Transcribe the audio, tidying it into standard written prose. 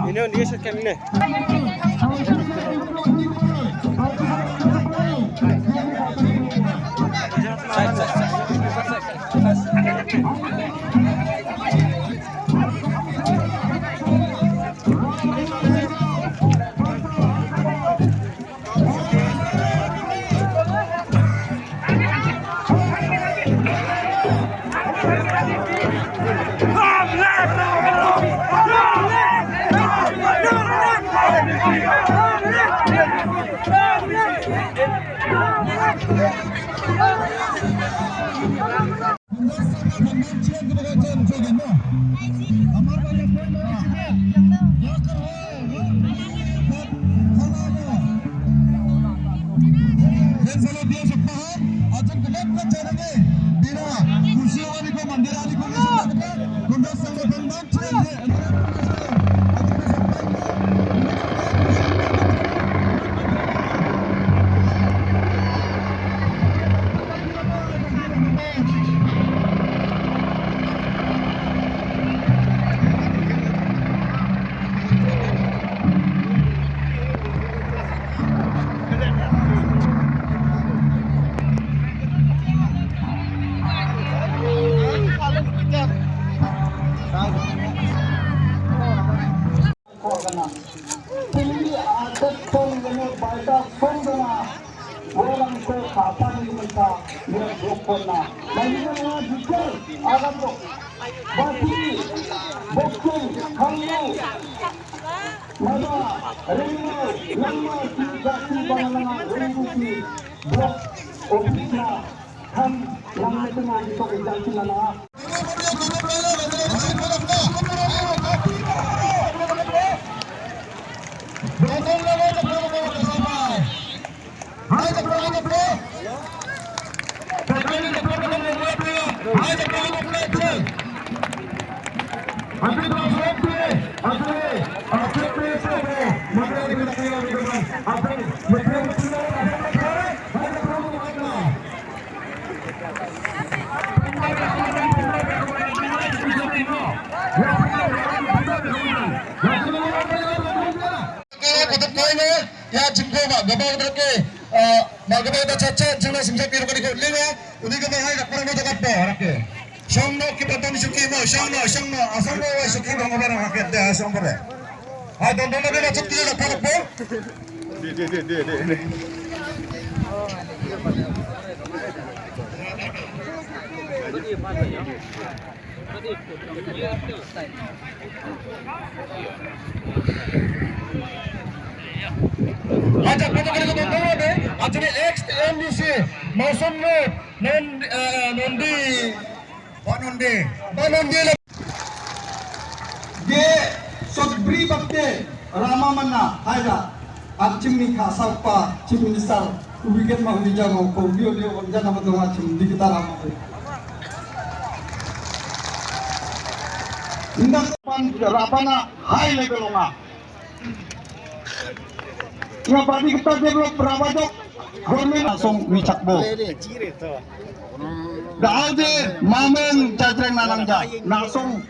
Ini dia sekam ini. Ya jengko mak gabang berke mak gabang dah cacat jangan simsak biru kali kau lima udah gabang hai nak perang macam apa rakyat Shangno kita tuh suki mau Shangno asal mau suki dong orang rakyat dah asal boleh hai don don ada cuti dah apa dia Ajak foto kali tu tonton deh. Ajak ni XMDC mausom no nondi lah. Dia sobri bakte Rama mana ada. Acim ni kasar pa cimisal ubiket mah di jangan kau dia orang nama tu acim di kita lama. Indah pan rapana high level onga. Ya berarti kita develop berapa jok? Government langsung wicak bo. Dah ada mamen jajreng nanang jah langsung.